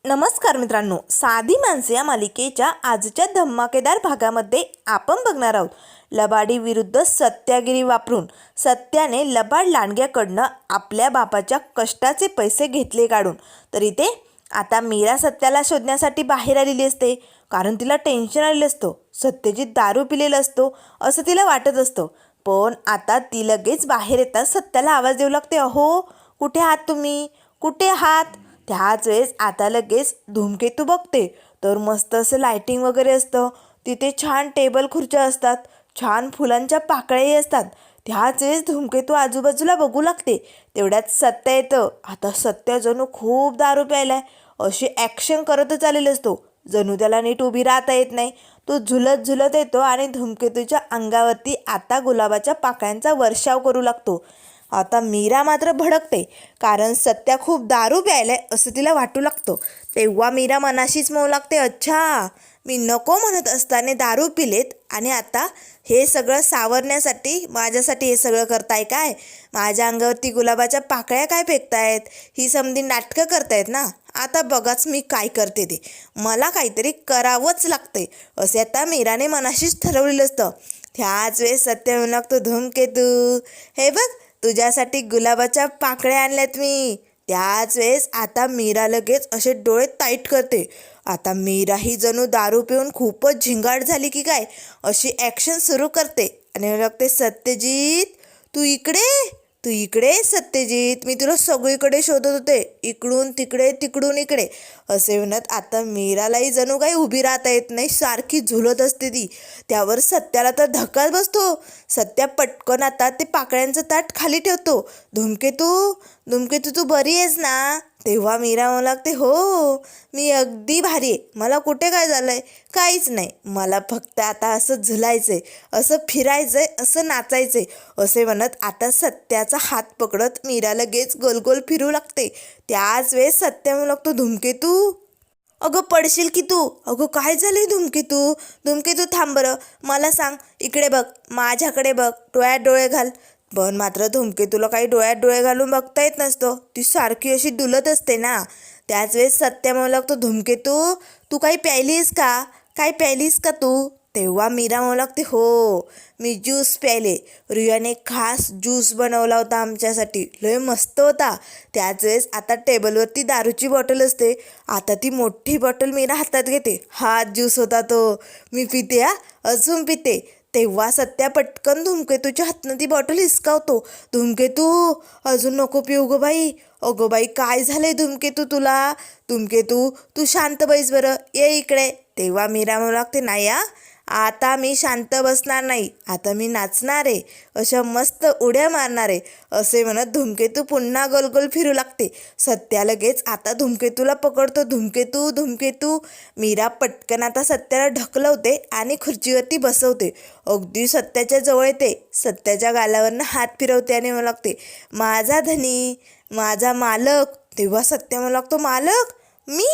नमस्कार मित्रांनो, साधी माणसे या मालिकेच्या आजच्या धमाकेदार भागामध्ये आपण बघणार आहोत लबाडी विरुद्ध सत्यागिरी वापरून सत्याने लबाड लांडग्याकडनं आपल्या बापाच्या कष्टाचे पैसे घेतले काढून. तर इथे आता मीरा सत्याला शोधण्यासाठी बाहेर आलेली असते, कारण तिला टेन्शन आलेलं असतं. सत्यजित दारू पिलेला असतो असं तिला वाटत असतं. पण आता ती लगेच बाहेर येतात सत्याला आवाज देऊ लागते, अहो कुठे आहात तुम्ही, कुठे आहात. त्याच वेळेस आता लगेच धूमकेतू बघते तर मस्त असं लायटिंग वगैरे असतं. तिथे छान टेबल खुर्च्या असतात, छान फुलांच्या पाकळ्याही असतात. त्याच वेळेस धूमकेतू आजूबाजूला बघू लागते. तेवढ्यात सत्य येतं. आता सत्य जणू खूप दारू प्यायलाय अशी ॲक्शन करतच आलेला असतो. जणू त्याला नीट उभी राहता येत नाही. तो झुलत झुलत येतो आणि धूमकेतूच्या अंगावरती आता गुलाबाच्या पाकळ्यांचा वर्षाव करू लागतो. आता मीरा मात्र भडकते, कारण सत्या खूप दारू प्यायलाय असं तिला वाटू लागतं. तेव्हा मीरा मनाशीच म्हणू लागते, अच्छा मी नको म्हणत असताना दारू पिलेत आणि आता हे सगळं सावरण्यासाठी माझ्यासाठी हे सगळं करताय काय, माझ्या अंगावरती गुलाबाच्या पाकळ्या काय फेकतायत, ही समधी नाटकं करतायत ना. आता बघाच मी काय करते ते, मला काहीतरी करावंच लागतंय असे आता मीराने मनाशीच ठरवलेलं असतं. त्याच वेळेस सत्य म्हणू लागतो, धूमकेतू हे बघ तुझ्यासाठी गुलाबाच्या पाकळ्या आणल्यात मी. त्याच वेळेस आता मीरा लगेच असे डोळे टाईट करते. आता मीरा ही जणू दारू पिऊन खूपच झिंगाट झाली की काय अशी ॲक्शन सुरू करते आणि लागते, सत्यजित तू इकडे, तू इकडे सत्यजित, मी तुला सगळीकडे शोधत होते, इकडून तिकडे तिकडून इकडे असे म्हणत आता मीरालाही जणू काही उभी राहता येत नाही, सारखी झुलत असते ती. त्यावर सत्याला तर धक्काच बसतो. सत्या पटकन आता ते पाकळ्यांचं ताट खाली ठेवतो. धूमकेतू धूमकेतू तू बरी आहेस ना. तेव्हा मीरा म्हणू लागते, हो मी अगदी भारी आहे, मला कुठे काय झालं आहे, काहीच नाही, मला फक्त आता असं झुलायचं आहे, असं फिरायचं आहे, असं नाचायचं आहे असे म्हणत आता सत्याचा हात पकडत मीरा लगेच गोल गोल फिरू लागते. त्याच वेळेस सत्य म्हणू लागतो, धूमकेतू अगं पडशील की तू, अगं काय झालंय धूमकेतू, धूमकेतू थांब बरं, मला सांग, इकडे बघ, माझ्याकडे बघ, डोळ्यात डोळे घाल. पण मात्र धूमकेतूला काही डोळ्यात डोळे घालून बघता येत नसतं, ती सारखी अशी डुलत असते ना. त्याच वेळेस सत्य म्हणू लागतो, धूमकेतू तू काही प्यायलीस का, काही प्यायलीस का तू. तेव्हा मीरा म्हणू लागते, हो मी ज्यूस प्यायले, रियाने खास ज्यूस बनवला होता आमच्यासाठी, लय मस्त होता. त्याच वेळेस आता टेबलवरती दारूची बॉटल असते. आता ती मोठी बॉटल मीरा हातात घेते, हा ज्यूस होता तो, मी पिते, अजून पिते. तेव्हा सत्या पटकन धूमकेतूच्या हातनं ती बॉटल हिसकावतो. धूमकेतू अजून नको पिऊ गो बाई, अगो बाई काय झालंय धूमकेतू तुला, धूमकेतू तू शांत बैस बरं, ये इकडे. तेव्हा मीरा म्हणू लागते, नाही आता मी शांत बसणार नाही, आता मी नाचणार आहे, अशा मस्त उड्या मारणार आहे असे म्हणत धूमकेतू पुन्हा गोलगोल फिरू लागते. सत्या लगेच आता धूमकेतूला पकडतो. धूमकेतू धूमकेतू. मीरा पटकन आता सत्याला ढकलवते आणि खुर्चीवरती बसवते. अगदी सत्याच्या जवळ येते, सत्याच्या गालावरनं हात फिरवते आणि म्हणू लागते, माझा धनी, माझा मालक. तेव्हा सत्य म्हणू लागतो, मालक मी.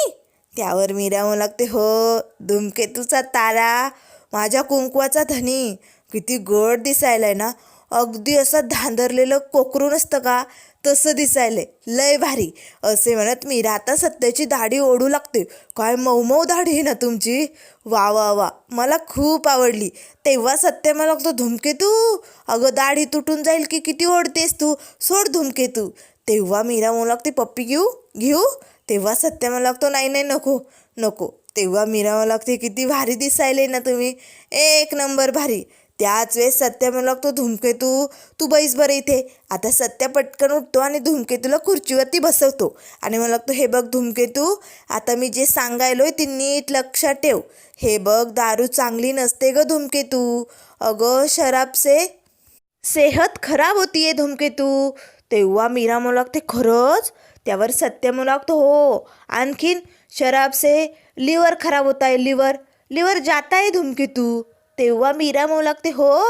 त्यावर मीरा म्हणू लागते, हो धूमकेतूचा तारा, माझ्या कुंकवाचा धनी, किती गोड दिसायलाय ना, अगदी असं धांदरलेलं कोकरू नसतं का तसं दिसायलंय, लय भारी असे म्हणत मीरा आता सत्याची दाढी ओढू लागते. काय मऊ दाढी आहे ना तुमची, वा वा वा, मला खूप आवडली. तेव्हा सत्य मला लागतो, धूमकेतू अगं दाढी तुटून जाईल की, किती ओढतेस तू, सोड धूमकेतू. तेव्हा मीरा म्हणू लागते, पप्पी घेऊ घेऊ. तेव्हा सत्य मला लागतो, नाही नाही नको नको. तेव्हा मीरा मला लागते, किती भारी दिसायले ना तुम्ही, एक नंबर भारी. त्याच वेळेस सत्य म्हणू लागतो, धूमकेतू तू बैस बरं इथे. आता सत्य पटकन उठतो आणि धूमकेतूला खुर्चीवरती बसवतो आणि म्हणू लागतो, हे बघ धूमकेतू, आता मी जे सांगायलोय ती नीट लक्षात ठेव. हे बघ दारू चांगली नसते ग धूमकेतू, अगं शराब से सेहत खराब होतीये धूमकेतू. तेव्हा मीरा म्हणू लागते, खरंच. त्यावर सत्य म्हणू लागतो, हो आणखीन शराब से लिव्हर खराब होता है, लिव्हर लिव्हर जाता है धूमकेतू. तेव्हा मीरा म्हणू लागते, हो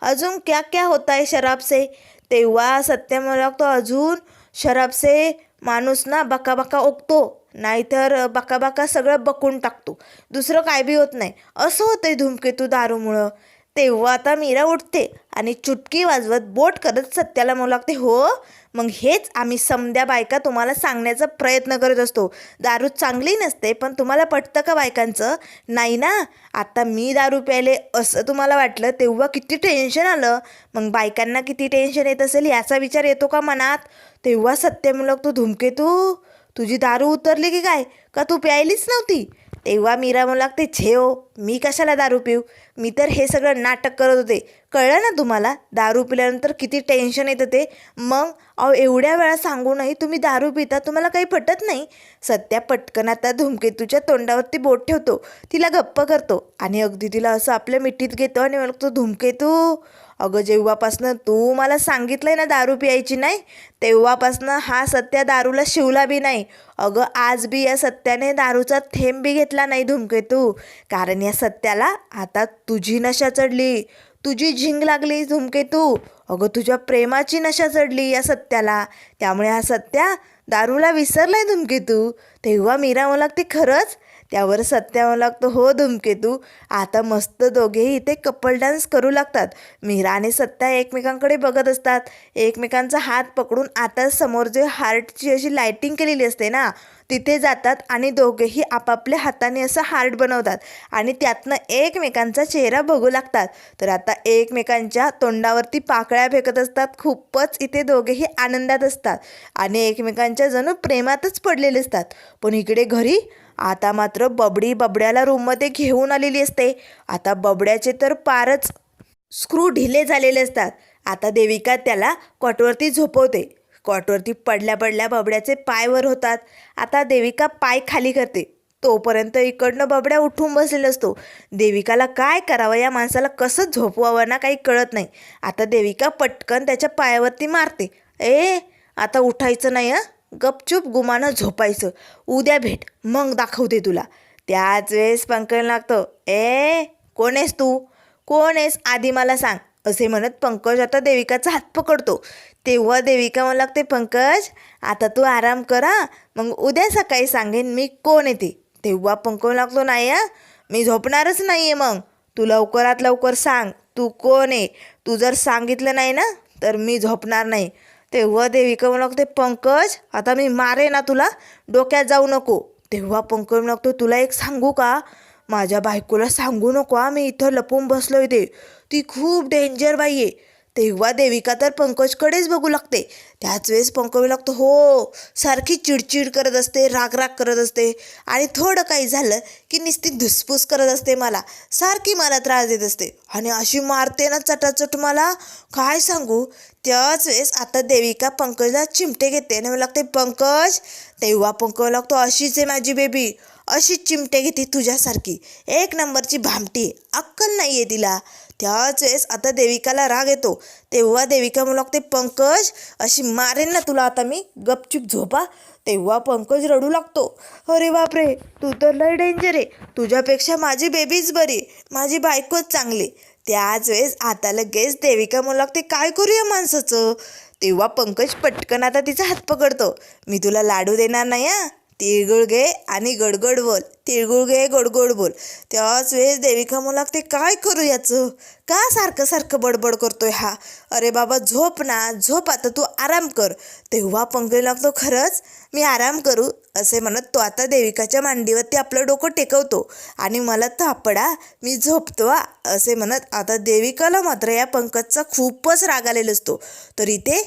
अजून क्या क्या होता है शराब से. तेव्हा सत्य म्हणू लागतो, अजून शराब से माणूस ना बका बका ओकतो, नाहीतर बका बका सगळं बकून टाकतो, दुसरं काय बी होत नाही, असं होतंय धूमकेतू दारूमुळं. तेव्हा आता मीरा उठते आणि चुटकी वाजवत बोट करत सत्याला म्हणू लागते, हो मग हेच आम्ही समध्या बायका तुम्हाला सांगण्याचा प्रयत्न करत असतो. दारू चांगली नसते, पण तुम्हाला पटतं का बायकांचं? नाही ना. आता मी दारू प्यायले असं तुम्हाला वाटलं तेव्हा किती टेन्शन आलं. मग बायकांना किती टेन्शन येत असेल याचा विचार येतो का मनात? तेव्हा सत्यमूलक तू धूमकेतू, तुझी दारू उतरली की काय, का तू प्यायलीच नव्हती? तेव्हा मीरा म्हणू लागते, छे हो, मी कशाला दारू पिऊ, मी तर हे सगळं नाटक करत होते. कळलं ना तुम्हाला दारू पिल्यानंतर किती टेन्शन येतं ते? मग अहो एवढ्या वेळा सांगूनही तुम्ही दारू पिता, तुम्हाला काही पटत नाही? सत्या पटकन आता धूमकेतूच्या तोंडावरती बोट ठेवतो, तिला गप्प करतो आणि अगदी तिला असं आपल्या मिठीत घेतो आणि म्हणतो, धूमकेतू अगं जेव्हापासनं तू मला सांगितलंय ना दारू प्यायची नाही, तेव्हापासनं हा सत्या दारूला शिवला बी नाही. अगं आज बी या सत्याने दारूचा थेंब बी घेतला नाही धूमकेतू, कारण या सत्याला आता तुझी नशा चढली, तुझी झिंग लागली धूमकेतू. अगं तुझ्या प्रेमाची नशा चढली या सत्याला, त्यामुळे हा सत्या दारूला विसरलाय धूमकेतू. तेव्हा मीरा म्हणू लागते, खरंच? त्यावर सत्या म्हणू लागतो, हो धूमकेतू. आता मस्त दोघेही इथे कपल डान्स करू लागतात. मीरा आणि सत्या एकमेकांकडे बघत असतात, एकमेकांचा हात पकडून. आता समोर जे हार्टची अशी लाईटिंग केलेली असते ना, तिथे जातात आणि दोघेही आपापल्या हाताने असं हार्ट बनवतात आणि त्यातनं एकमेकांचा चेहरा बघू लागतात. तर आता एकमेकांच्या तोंडावरती पाकळ्या फेकत असतात. खूपच इथे दोघेही आनंदात असतात आणि एकमेकांच्या जणू प्रेमातच पडलेले असतात. पण इकडे घरी आता मात्र बबडी बबड्याला रूममध्ये घेऊन आलेली असते. आता बबड्याचे तर पारच स्क्रू ढिले झालेले असतात. आता देविका त्याला कॉटवरती झोपवते. कॉटवरती पडल्या पडल्या बबड्याचे पाय वर होतात. आता देविका पाय खाली करते, तोपर्यंत इकडनं बबड्या उठून बसलेला असतो. देविकाला काय करावं, या माणसाला कसं झोपवावं ना काही कळत नाही. आता देविका पटकन त्याच्या पायावरती मारते. आता उठायचं नाही हं, गपचूप गुमानं झोपायचं, उद्या भेट मग दाखवते तुला. त्याच वेळेस पंकज लागतो, कोण आहेस तू, कोण आहेस आधी मला सांग, असे म्हणत पंकज आता देविकाचा हात पकडतो. तेव्हा देविका म्हणू लागते, पंकज आता तू आराम करा, मग उद्या सकाळी सांगेन मी कोण येते. तेव्हा पंकज लागतो, नाही मी झोपणारच नाही आहे, मग तू लवकरात लवकर सांग तू कोण आहे. तू जर सांगितलं नाही ना तर मी झोपणार नाही. तेव्हा देविका म्हणू लागते, पंकज आता मी मारे ना तुला, डोक्यात जाऊ नको. तेव्हा पंकज म्हणू लागतो, तुला एक सांगू का, माझ्या बायकोला सांगू नको मी इथं लपून बसलो इथे, ती खूप डेंजर बाई आहे. तेव्हा देविका तर पंकजकडेच बघू लागते. त्याच वेळेस पंकज लागतो, हो सारखी चिडचिड करत असते, रागराग करत असते आणि थोडं काही झालं की नुसती धुसफूस करत असते, मला सारखी मला त्रास देत असते आणि अशी मारते ना चटाचट, मला काय सांगू. त्याच वेळेस आता देविका पंकजला चिमटे घेते आणि मला लागते, पंकज. तेव्हा पंकज लागतो, अशीच आहे माझी बेबी, अशीच चिमटे घेते तुझ्यासारखी, एक नंबरची भामटी, अक्कल नाही आहे तिला. त्याच वेळेस आता देविकाला राग येतो. तेव्हा देविका म्हणू लागते, पंकज अशी मारेन ना तुला आता मी, गपचूप झोपा. तेव्हा पंकज रडू लागतो, अरे बापरे तू तर लय डेंजर आहे, तुझ्यापेक्षा माझी बेबीच बरी, माझी बायकोच चांगली. त्याच वेळेस आता लगेच देविका म्हणू लागते, काय करूया माणसाचं. तेव्हा पंकज पटकन आता तिचा हात पकडतो, मी तुला लाडू देणार नाही तिळगुळ घे आणि गडगड बोल, तिळगुळ घे गोडगोड बोल. त्याच वेळेस देविका म्हणू लागते, काय करू याचं, का सारखं सारखं बडबड करतोय हा, अरे बाबा झोप ना, झोप आता तू आराम कर. तेव्हा पंकज लागतो, खरंच मी आराम करू, असे म्हणत तो आता देविकाच्या मांडीवरती आपलं डोकं टेकवतो आणि मला थापडा, मी झोपतो असे म्हणत. आता देविकाला मात्र या पंकजचा खूपच राग आलेला असतो. तर इथे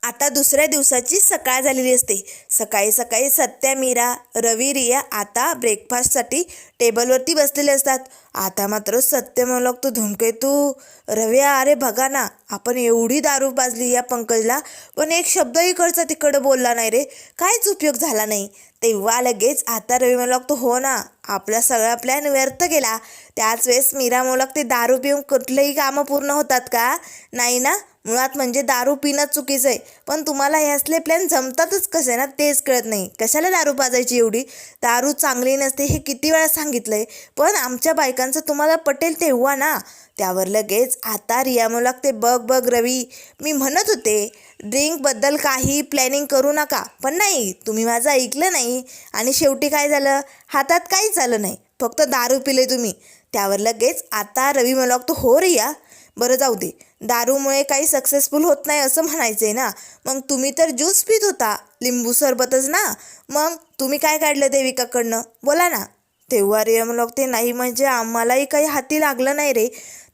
आता दुसऱ्या दिवसाची सकाळ झालेली असते. सकाळी सकाळी सत्या, मीरा, रवी, रिया आता ब्रेकफास्टसाठी टेबलवरती बसलेले असतात. आता मात्र सत्य म्हणू लागतो, धूमकेतू, रव्या अरे बघा ना, आपण एवढी दारू पाजली या पंकजला, पण एक शब्दही इकडचा तिकडं बोलला नाही रे, काहीच उपयोग झाला नाही. तेव्हा लगेच आता रवी म्हणू लागतो, हो ना, आपला सगळा प्लॅन व्यर्थ गेला. त्याच वेळेस मीरा म्हणू लागते, दारू पिऊन कुठलेही कामं पूर्ण होतात का, नाही ना, मुळात म्हणजे दारू पिणं चुकीचं आहे, पण तुम्हाला हे असले प्लॅन जमतातच कसे ना तेच कळत नाही. कशाला दारू पाजायची एवढी, दारू चांगली नसते हे किती वेळा सांगितलं आहे, पण आमच्या बायकांचं तुम्हाला पटेल तेव्हा ना. त्यावर लगेच आता रिया म्हणू लागते, बघ बघ रवी, मी म्हणत होते ड्रिंकबद्दल काही प्लॅनिंग करू नका, पण नाही, तुम्ही माझं ऐकलं नाही आणि शेवटी काय झालं, हातात काहीच आलं नाही, फक्त दारू पिले तुम्ही. त्यावर लगेच आता रवी म्हणू लागतो, हो रिया, बरं जाऊ दे, दारूमुळे काही सक्सेसफुल होत नाही असं म्हणायचंय ना. मग तुम्ही तर ज्यूस पित होता, लिंबू सरबतच ना. मग तुम्ही काय काढलं देविकाकडनं, बोला ना. तेव्हा रवी म्हणू लागते, नाही म्हणजे आम्हालाही काही हाती लागलं नाही रे.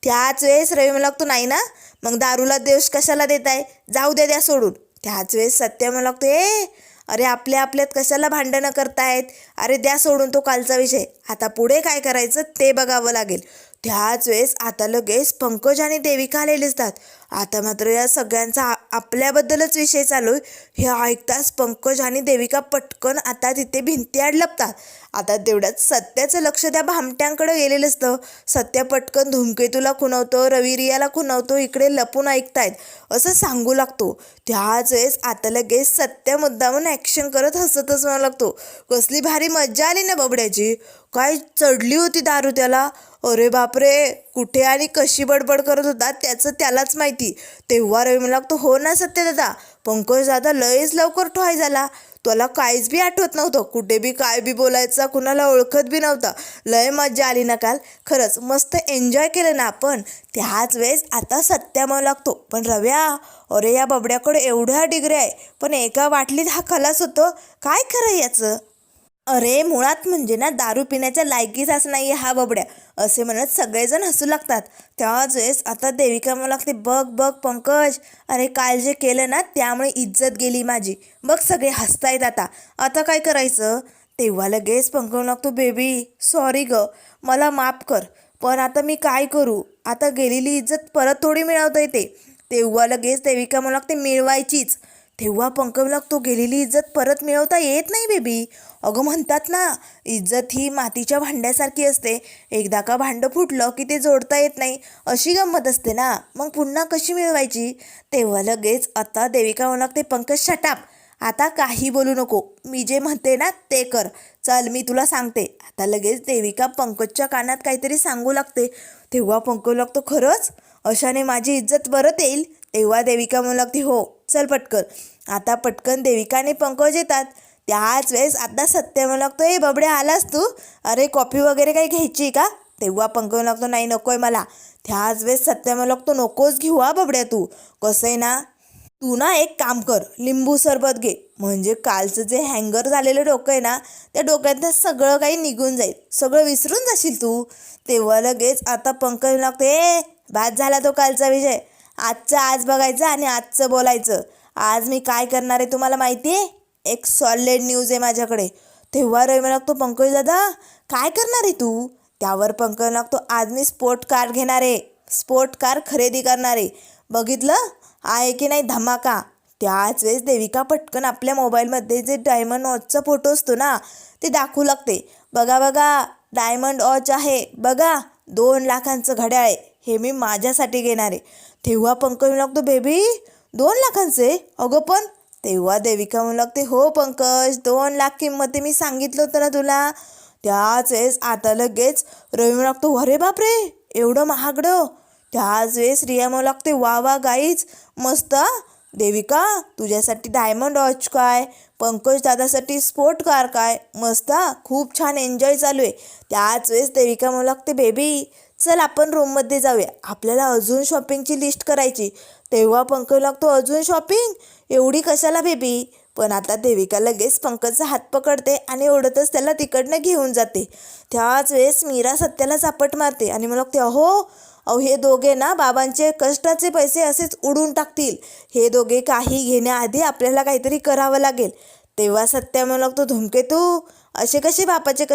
त्याच वेळेस रवी म्हणू लागतो, नाही ना, मग दारूला दोष कशाला देताय, जाऊ द्या सोडून. त्याच वेळेस सत्या म्हणू लागतो, अरे आपल्या आपल्यात कशाला भांडणं करतायत, अरे द्या सोडून तो कालचा विषय, आता पुढे काय करायचं ते बघावं लागेल. त्याच वेळेस आता लगेच पंकज आणि देविका आलेले असतात. आता मात्र या सगळ्यांचा आपल्याबद्दलच विषय चालू आहे. हे ऐकताच पंकज आणि देविका पटकन आता तिथे भिंतीआड लपतात. आता तेवढ्यात सत्याचं लक्ष त्या भामट्यांकडे गेलेलं असतं. सत्या पटकन धूमकेतूला खुणवतो, रवी रियाला खुणवतो, इकडे लपून ऐकतायत असं सांगू लागतो. त्याच वेळेस आता लगेच सत्या मुद्दामून ॲक्शन करत हसतच म्हणू लागतो, कसली भारी मज्जा आली ना बबड्याची, काय चढली होती दारू त्याला, अरे बापरे, कुठे आणि कशी बडबड करत होता त्याचं त्यालाच माहिती. तेव्हा रवी म्हणू लागतो, हो ना सत्य दादा, पंकज दादा लयच लवकर ठोय झाला, तुला काहीच बी आठवत नव्हतं, कुठे बी काय बी बोलायचा, कुणाला ओळखत बी नव्हता, लय मज्जा आली ना काल, खरंच मस्त एन्जॉय केलं ना आपण. त्याच वेळेस आता सत्या म्हणू लागतो, पण रव्या, अरे या बबड्याकडे एवढ्या डिग्री आहे, पण एका बाटलीत हा खलास होतो, काय खरं याचं. अरे मुळात म्हणजे ना दारू पिण्याच्या लायकीचाच नाही हा बबड्या, असे म्हणत सगळेजण हसू लागतात. त्याच वेळेस आता देविका म्हणू लागते, बघ बघ पंकज, अरे काल जे केलं ना त्यामुळे इज्जत गेली माझी, बघ सगळे हसतायत, आता काय करायचं. तेव्हा लगेच पंकज म्हणू लागतो, बेबी सॉरी ग, मला माफ कर, पण आता मी काय करू, आता गेलेली इज्जत परत थोडी मिळवता येते. तेव्हा लगेच देविका म्हणू लागते, मिळवायचीच. तेव्हा पंकज लागतो, गेलेली इज्जत परत मिळवता येत नाही बेबी, अगं म्हणतात ना, इज्जत ही मातीच्या भांड्यासारखी असते, एकदा का भांडं फुटलं की ते जोडता येत नाही, अशी गंमत असते ना, मग पुन्हा कशी मिळवायची. तेव्हा लगेच आता देविका म्हणू लागते, पंकज शटाप, आता काही बोलू नको, मी जे म्हणते ना ते कर, चल मी तुला सांगते. आता लगेच देविका पंकजच्या कानात काहीतरी सांगू लागते. तेव्हा पंकज लागतो, खरंच अशाने माझी इज्जत परत येईल. तेव्हा देविका म्हणू लागते, हो चल पटकन. आता पटकन देविका आणि पंकज येतात. त्याच वेळेस आता सत्य म्हणू लागतो, बबड्या आलास तू, अरे कॉफी वगैरे काही घ्यायची का. तेव्हा पंकज लागतो, नाही नकोय मला. त्याच वेळेस सत्य म्हणू लागतो, नकोच घेऊ हा बबड्या तू, कसं आहे ना, तू ना एक काम कर, लिंबू सरबत घे, म्हणजे कालचं जे हँगर झालेलं डोकं आहे ना, त्या डोक्यातनं सगळं काही निघून जाईल, सगळं विसरून जाशील तू. तेव्हा लगेच आता पंकज लागते, बाद झाला तो कालचा विषय, आजचं आज बघायचं आणि आजचं बोलायचं. आज मी काय करणार आहे तुम्हाला माहिती आहे, एक सॉलिड न्यूज आहे माझ्याकडे. तेव्हा रवी लागतो, पंकज दादा काय करणार आहे तू. त्यावर पंकज लागतो, आज मी स्पोर्ट कार घेणार आहे, स्पोर्ट कार खरेदी करणार आहे, बघितलं आहे की नाही धमाका. त्याच वेळेस देविका पटकन आपल्या मोबाईलमध्ये जे डायमंड वॉचचा फोटो असतो ना ते दाखवू लागते, बघा बघा डायमंड वॉच आहे, बघा 2 लाखांचं घड्याळ आहे, हे मी माझ्यासाठी घेणार आहे. तेव्हा पंकज लागतो, बेबी 2 लाखांचे, अगं पण. तेव्हा देविका म्हणू लागते, हो पंकज 2 लाख किंमत मी सांगितलं होतं ना तुला. त्याच वेळेस आता लगेच रवी लागतो, अरे बापरे एवढं महागडं. त्याच वेळेस रिया म्हणू लागते, वा वा गाईज मस्त, देविका तुझ्यासाठी डायमंड वॉच काय, पंकज दादासाठी स्पोर्ट कार काय, मस्त, खूप छान एन्जॉय चालू आहे. त्याच वेळेस देविका म्हणू लागते, बेबी चल आपण रूममध्ये जाऊया, आपल्याला अजून शॉपिंगची लिस्ट करायची. तेव्हा पंकज लागतो, अजून शॉपिंग, एवढी कशाला बेबी. पण आता देविका लगेच पंकजचा हात पकडते आणि ओढतच त्याला तिकडनं घेऊन जाते. त्याच वेळेस मीरा सत्याला चापट मारते आणि मला लागते, अहो हे दोघे ना बाबांचे कष्टाचे पैसे असेच उडून टाकतील, हे दोघे काही घेण्याआधी आपल्याला काहीतरी करावं लागेल. तेव्हा सत्या म्हणू लागतो, धूमकेतू असे कसे बापाचे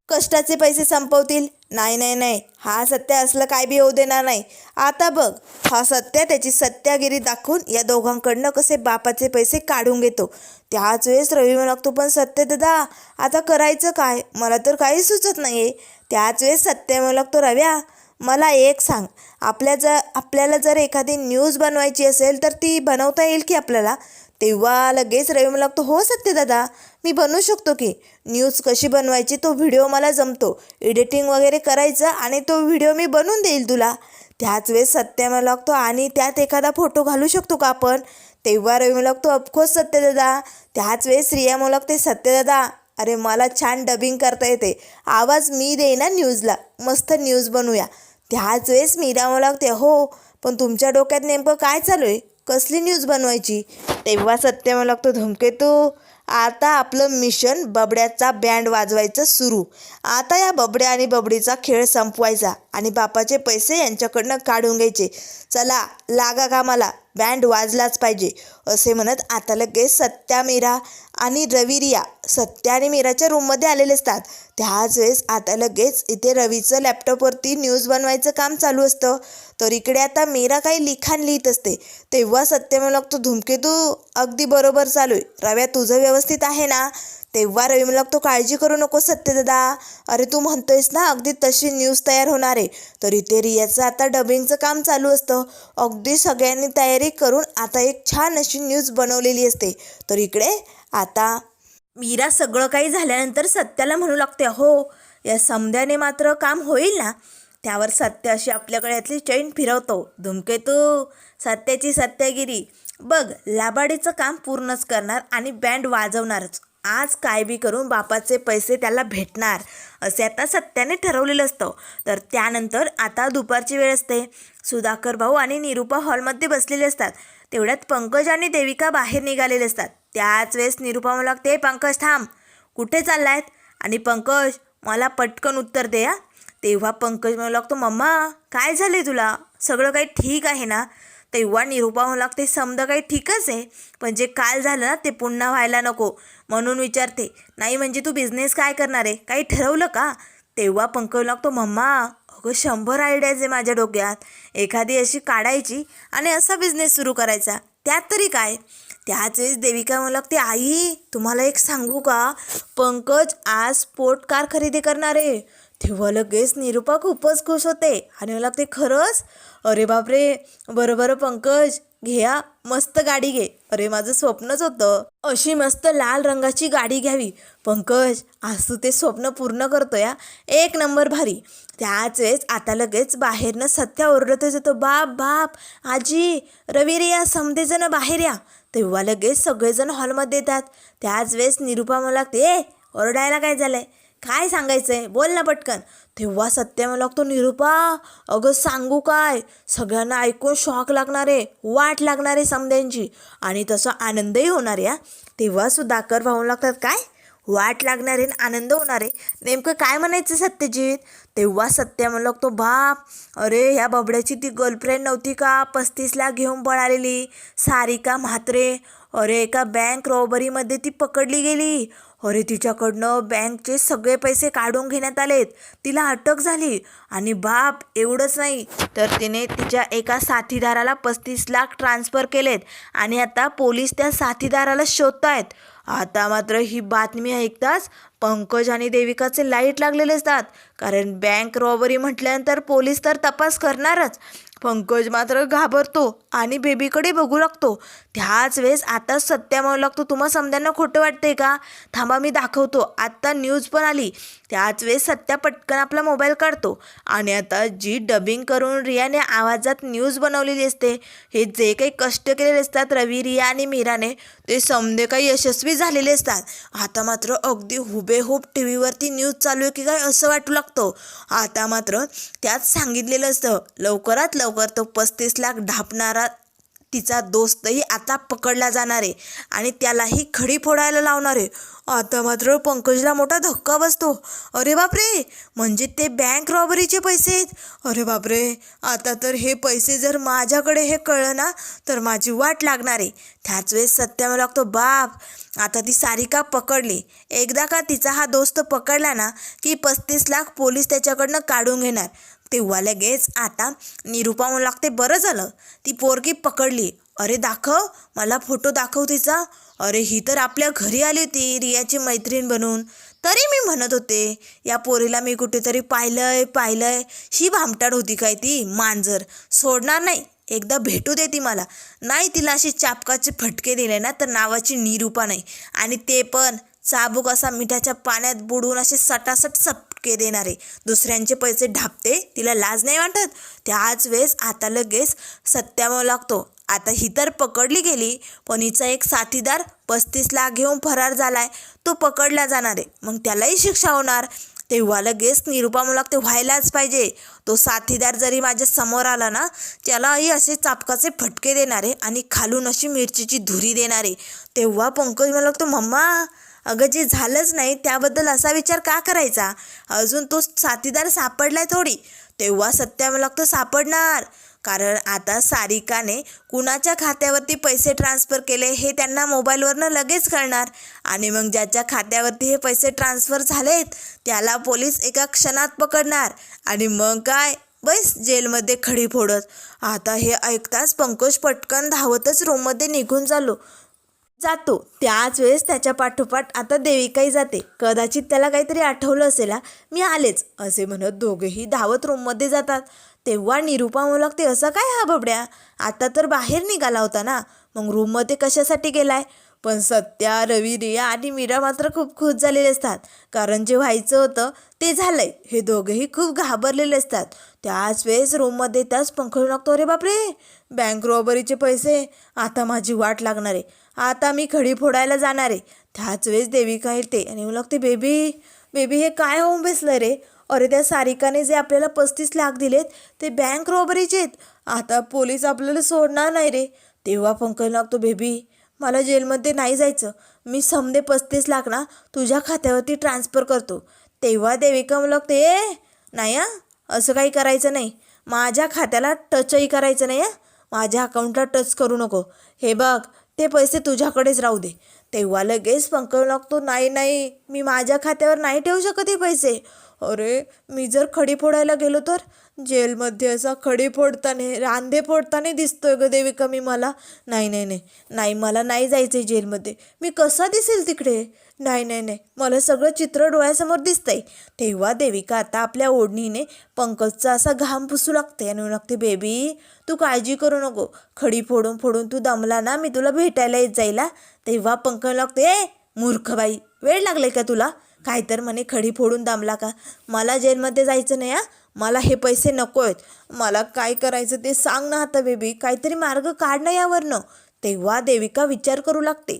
कष्टाचे पैसे संपवतील, नाही नाही नाही, हा सत्या असलं काय बी होऊ देणार नाही. आता बघ हा सत्या त्याची सत्यागिरी दाखवून या दोघांकडनं कसे बापाचे पैसे काढून घेतो. त्याच वेळेस रवी म्हणू लागतो, पण सत्य दादा आता करायचं काय, मला तर काही सुचत नाही आहे. त्याच वेळेस सत्य म्हणू लागतो, रव्या मला एक सांग, आपल्याला जर एखादी न्यूज बनवायची असेल तर ती बनवता येईल की आपल्याला. तेव्हा लगेच रवी म्हणू लागतो, हो सत्यदादा मी बनवू शकतो की, न्यूज कशी बनवायची तो व्हिडिओ मला जमतो, एडिटिंग वगैरे करायचं आणि तो व्हिडिओ मी बनवून देईल तुला. त्याच वेळेस सत्य म्हणू लागतो, आणि त्यात एखादा फोटो घालू शकतो का आपण. तेव्हा रवी म्हणू लागतो, ऑफकोर्स सत्यदादा. त्याच वेळेस रिया म्हणू लागते, सत्यदादा अरे मला छान डबिंग करता येते, आवाज मी देईना न्यूजला, मस्त न्यूज बनवूया. त्याच वेळेस मीरा मला लागते, हो पण तुमच्या डोक्यात नेमकं काय चालू आहे, कसली न्यूज बनवायची? तेव्हा सत्य मला लागतो, धूमकेतू आता आपलं मिशन बबड्याचा बँड वाजवायचं सुरू. आता या बबड्या आणि बबडीचा खेळ संपवायचा आणि बापाचे पैसे यांच्याकडनं काढून घ्यायचे. चला लागा कामाला, बँड वाजलाच पाहिजे. असे म्हणत आता लगेच सत्या, मीरा आणि रवी, रिया सत्या आणि मीराच्या रूममध्ये आलेले असतात. त्याच वेळेस आता लगेच इथे रवीचं लॅपटॉपवरती न्यूज बनवायचं काम चालू असतं. तर इकडे आता मीरा काही लिखाण लिहित असते. तेव्हा सत्य मला लागतो, धूमकेतू अगदी बरोबर चालू आहे. रव्या तुझं व्यवस्थित आहे ना? तेव्हा रवी मला लागतो, काळजी करू नको सत्यदादा, अरे तू म्हणतोयस ना अगदी तशी न्यूज तयार होणार आहे. तर इथे रियाचं आता डबिंगचं काम चालू असतं. अगदी सगळ्यांनी तयारी करून आता एक छान अशी न्यूज बनवलेली असते. तर इकडे आता मीरा सगळं काही झाल्यानंतर सत्याला म्हणू लागते, हो या समध्याने मात्र काम होईल ना? त्यावर सत्य अशी आपल्या गळ्यातली चैन फिरवतो. धूमकेतू सत्याची सत्यागिरी बघ, लाबाडीचं काम पूर्णच करणार आणि बँड वाजवणारच. आज काय बी करून बापाचे पैसे त्याला भेटणार असे आता सत्याने ठरवलेलं असतं. तर त्यानंतर आता दुपारची वेळ असते. सुधाकर भाऊ आणि निरूपा हॉलमध्ये बसलेले असतात. तेवढ्यात पंकज आणि देविका बाहेर निघालेले असतात. त्याच वेळेस निरूपा मला लागते, पंकज थांब, कुठे चाललायत? आणि पंकज मला पटकन उत्तर दे या. तेव्हा पंकज म्हणू लागतो, मम्मा काय झाले तुला, सगळं काही ठीक आहे ना? तेव्हा निरूपा म्हणू लागते, समजा काही ठीकच आहे, पण जे काल झालं ना ते पुन्हा व्हायला नको म्हणून विचारते. नाही म्हणजे तू बिझनेस काय करणार आहे, काही ठरवलं का? तेव्हा पंकज लागतो, मम्मा अगं 100 आयडियाज आहे माझ्या डोक्यात, एखादी अशी काढायची आणि असा बिझनेस सुरू करायचा, त्यात तरी काय? त्याच वेळेस देविका म्हणू लागते, आई तुम्हाला एक सांगू का, पंकज आज स्पोर्ट कार खरेदी करणार आहे. तेव्हा लगेच निरूपा खूपच खुश होते आणि मला लागते, खरंच? अरे बापरे, बरं पंकज घ्या, मस्त गाडी घे. अरे माझं स्वप्नच होतं अशी मस्त लाल रंगाची गाडी घ्यावी. पंकज आज तू ते स्वप्न पूर्ण करतो या, एक नंबर भारी. त्याच वेळेस आता लगेच बाहेरनं सत्या ओरडतच येतो, बाप आजी, रवी, रिया समधेजण बाहेर या. तेव्हा लगेच सगळेजण हॉलमध्ये येतात. त्याच वेळेस निरूपा मला लागते, ओरडायला काय झालंय, काय सांगायचंय, बोल ना पटकन. तेव्हा सत्य मला लागतो, निरूपा अगं सांगू काय, सगळ्यांना ऐकून शॉक लागणार आहे, वाट लागणार आहे समध्यांची आणि तसा आनंदही होणार आहे. तेव्हा सुधाकर भाऊ लागतात, काय वाट लागणार आहे आनंद होणार आहे, नेमकं काय म्हणायचं सत्यजित? तेव्हा सत्य म्हणू लागतो, बाप अरे ह्या बबड्याची ती गर्लफ्रेंड नव्हती का 35 लाख घेऊन पळालेली, सारिका म्हात्रे, अरे एका बँक रॉबरीमध्ये ती पकडली गेली. अरे तिच्याकडनं बँकचे सगळे पैसे काढून घेण्यात आलेत, तिला अटक झाली. आणि बाप एवढंच नाही तर तिने तिच्या एका साथीदाराला 35 लाख ट्रान्सफर केलेत आणि आता पोलीस त्या साथीदाराला शोधत आहेत. आता मात्र ही बातमी ऐकताच पंकज आणि देविकाचे लाईट लागलेले असतात, कारण बँक रॉबरी म्हटल्यानंतर पोलीस तर तपास करणारच. पंकज मात्र घाबरतो आणि बेबीकडे बघू लागतो. त्याच वेळेस आता सत्या म्हणू लागतो, तुम्हा समध्यांना खोटं वाटतंय का, थांबा मी दाखवतो, आत्ता न्यूज पण आली. त्याच वेळेस सत्या पटकन आपला मोबाईल काढतो आणि आता जी डबिंग करून रियाने आवाजात न्यूज बनवलेली असते, हे जे काही कष्ट केलेले असतात रवी, रिया आणि मीराने, ते समधे काही यशस्वी झालेले असतात. आता मात्र अगदी हुबेहूब टी व्हीवरती न्यूज चालू आहे की काय असं वाटू लागतं. आता मात्र त्यात सांगितलेलं असतं, लवकरात लवकर तो 35 लाख ढापणारा तिचा दोस्तही आता पकडला जाणार आहे आणि त्यालाही खडी फोडायला लावणार आहे. आता मात्र पंकजला मोठा धक्का बसतो, अरे बापरे, म्हणजे ते बँक रॉबरीचे पैसे आहेत, अरे बापरे, आता तर हे पैसे जर माझ्याकडे हे कळलं ना तर माझी वाट लागणार आहे. त्याच वेळेस सत्या मला लागतो, बाप आता ती सारिका पकडली, एकदा का तिचा हा दोस्त पकडला ना की 35 लाख पोलीस त्याच्याकडनं काढून घेणार. तेव्हा लगेच आता निरूपा म्हणू लागते, बरं झालं ती पोरगी पकडली, अरे दाखव मला फोटो दाखव तिचा, अरे ही तर आपल्या घरी आली होती रियाची मैत्रीण बनून, तरी मी म्हणत होते या पोरीला मी कुठेतरी पाहिलंय, ही भामटाड होती काय ती मांजर, सोडणार नाही, एकदा भेटू दे ती मला, नाही तिला अशी चापकाचे फटके दिले ना तर नावाची निरूपा नाही, आणि ते पण चाबूक असा मिठाच्या पाण्यात बुडवून असे सटासट सपके देणारे, दुसऱ्यांचे पैसे ढापते, तिला लाज नाही वाटत. त्याच वेळेस आता लगेच सत्यावर लागतो, आता ही तर पकडली गेली पण हिचा एक साथीदार 35 लाख घेऊन फरार झालाय, तो पकडला जाणार आहे, मग त्यालाही शिक्षा होणार. तेव्हा लगेच निरुपा म्हणू लागते व्हायलाच पाहिजे. तो साथीदार जरी माझ्या समोर आला ना त्यालाही असे चापकाचे फटके देणारे आणि खालून अशी मिरचीची धुरी देणारे. तेव्हा पंकज म्हणू लागतो मम्मा अगं जे झालंच नाही त्याबद्दल असा विचार का करायचा, अजून तो साथीदार सापडलाय थोडी. तेव्हा सत्या म्हणू लागतो सापडणार, कारण आता सारिकाने कुणाच्या खात्यावरती पैसे ट्रान्सफर केले हे त्यांना मोबाईलवरनं लगेच कळणार आणि मग ज्याच्या खात्यावरती हे पैसे ट्रान्सफर झालेत त्याला पोलीस एका क्षणात पकडणार आणि मग काय बस जेलमध्ये खडी फोडत. आता हे ऐकताच पंकज पटकन धावतच रूममध्ये निघून जातो. त्याच वेळेस त्याच्या पाठोपाठ आता देविकाही जाते. कदाचित त्याला काहीतरी आठवलं असेल, मी आलेच असे म्हणत दोघेही धावत रूममध्ये जातात. तेव्हा निरुपा म्हणू लागते असं काय हा बबड्या, आता तर बाहेर निघाला होता ना, मग रूममध्ये कशासाठी गेलाय. पण सत्या, रवी, रिया आणि मीरा मात्र खूप खुश झालेले असतात, कारण जे व्हायचं होतं ते झालंय. हे दोघेही खूप घाबरलेले असतात. त्याच वेळेस रूममध्ये त्याच पंकज लागतो अरे बापरे बँक रॉबरीचे पैसे, आता माझी वाट लागणार आहे, आता मी खडी फोडायला जाणार आहे. त्याच वेळेस देविका येते आणि म्हणू लागते बेबी हे काय होऊन बसलं रे, अरे त्या सारिकाने जे आपल्याला 35 लाख दिलेत ते बँक रॉबरीचे आहेत, आता पोलीस आपल्याला सोडणार नाही रे. तेव्हा पंकज लागतो बेबी मला जेलमध्ये नाही जायचं, मी समजे 35 लाख ना तुझ्या खात्यावरती ट्रान्सफर करतो. तेव्हा देविका म्हणू लागते नाही असं काही करायचं नाही, माझ्या खात्याला टचही करायचं नाही माझ्या अकाउंटला टच करू नको, हे बघ ते पैसे तुझ्याकडेच राहू दे. तेव्हा लगेच पंकज लागतो नाही मी माझ्या खात्यावर नाही ठेवू शकत हे पैसे, अरे मी जर खडी फोडायला गेलो तर जेलमध्ये असा खडी फोडताना रांधे फोडताना दिसतोय ग देविका मी, मला नाही मला नाही जायचं आहे जेलमध्ये, मी कसा दिसेल तिकडे, नाही मला सगळं चित्र डोळ्यासमोर दिसतंय. तेव्हा देविका आता आपल्या ओढणीने पंकजचा असा घाम पुसू लागते आणि लागते बेबी तू काळजी करू नको, खडी फोडून तू दमला ना मी तुला भेटायला येत जाईला. तेव्हा पंकज लागते मूर्ख बाई वेळ लागलाय का तुला, काय तर म्हणे खडी फोडून दमला का, मला जेलमध्ये जायचं नाही मला हे पैसे नको आहेत, मला काय करायचं ते सांग ना आता बेबी, काहीतरी मार्ग काढ ना यावरनं. तेव्हा देविका विचार करू लागते.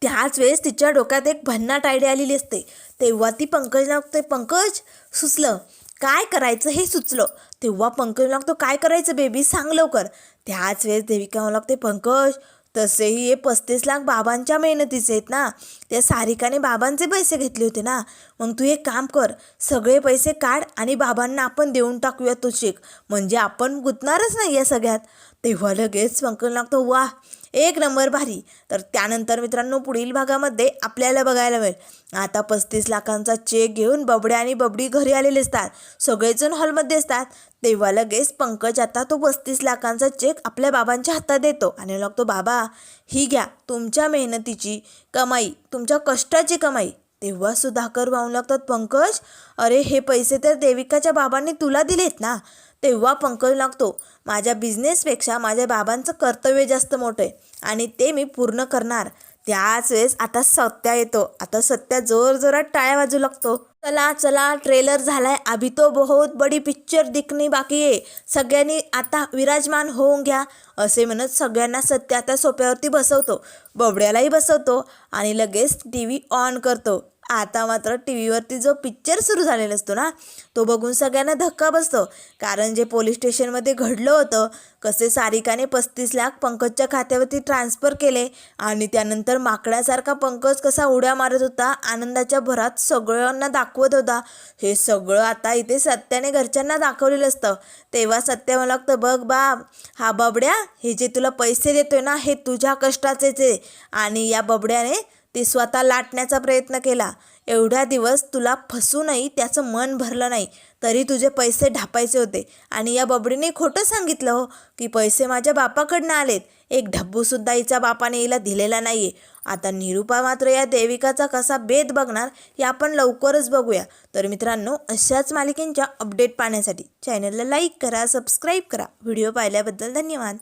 त्याच वेळेस तिच्या डोक्यात एक भन्नाट आयडिया आलेली असते. तेव्हा ती पंकज लागते पंकज सुचलं काय करायचं हे सुचलं. तेव्हा पंकज लागतो काय करायचं बेबी सांग लवकर. त्याच वेळेस देविका लागते पंकज तसेही हे 35 लाख बाबांच्या मेहनतीचे आहेत ना, त्या सारिकाने बाबांचे पैसे घेतले होते ना, मग तू एक काम कर सगळे पैसे काढ आणि बाबांना आपण देऊन टाकूया तो चेक, म्हणजे आपण गुंतणारच नाही या सगळ्यात. तेव्हा लगेच पंकज लागतो वाह एक नंबर भारी. तर त्यानंतर मित्रांनो पुढील भागामध्ये आपल्याला बघायला मिळेल आता 35 लाखांचा चेक घेऊन बबड्या आणि बबडी घरी आलेले असतात, सगळेजण हॉलमध्ये असतात. तेव्हा लगेच पंकज आता तो 35 लाखांचा चेक आपल्या बाबांच्या हातात देतो आणि लागतो बाबा ही घ्या तुमच्या मेहनतीची कमाई, तुमच्या कष्टाची कमाई. तेव्हा सुधाकर वाहू लागतात पंकज अरे हे पैसे तर देविकाच्या बाबांनी तुला दिलेत ना. तेव्हा पंकज लागतो माझ्या बिझनेसपेक्षा माझ्या बाबांचं कर्तव्य जास्त मोठं आहे आणि ते मी पूर्ण करणार. त्याच वेळेस आता सत्या येतो. आता सत्या जोरात टाळ्या वाजू लागतो. चला ट्रेलर झालाय, अभी तो बहुत बडी पिक्चर दिखणी बाकी आहे, सगळ्यांनी आता विराजमान होऊन घ्या असे म्हणत सगळ्यांना सत्या आता सोप्यावरती बसवतो, बबड्यालाही बसवतो आणि लगेच TV ऑन करतो. आता मात्र टी व्हीवरती जो पिक्चर सुरू झालेला असतो ना तो बघून सगळ्यांना धक्का बसतो, कारण जे पोलीस स्टेशनमध्ये घडलं होतं कसे सारिकाने 35 लाख पंकजच्या खात्यावरती ट्रान्सफर केले आणि त्यानंतर माकडासारखा पंकज कसा उड्या मारत होता आनंदाच्या भरात सगळ्यांना दाखवत होता, हे सगळं आता इथे सत्याने घरच्यांना दाखवलेलं असतं. तेव्हा सत्य मला लागतं बघ बाब हा बबड्या हे जे तुला पैसे देतोय ना हे तुझ्या कष्टाचेच आहे आणि या बबड्याने ते स्वतः लाटण्याचा प्रयत्न केला, एवढ्या दिवस तुला फसूनही त्याचं मन भरलं नाही तरी तुझे पैसे ढापायचे होते आणि या बबडीने खोटं सांगितलं हो की पैसे माझ्या बापाकडनं आलेत, एक ढब्बूसुद्धा हिच्या बापाने हिला दिलेला नाही आहे. आता निरुपा मात्र या देविकाचा कसा बेत बघणार हे आपण लवकरच बघूया. तर मित्रांनो अशाच मालिकेंच्या अपडेट पाहण्यासाठी चॅनलला लाईक करा, सबस्क्राईब करा. व्हिडिओ पाहिल्याबद्दल धन्यवाद.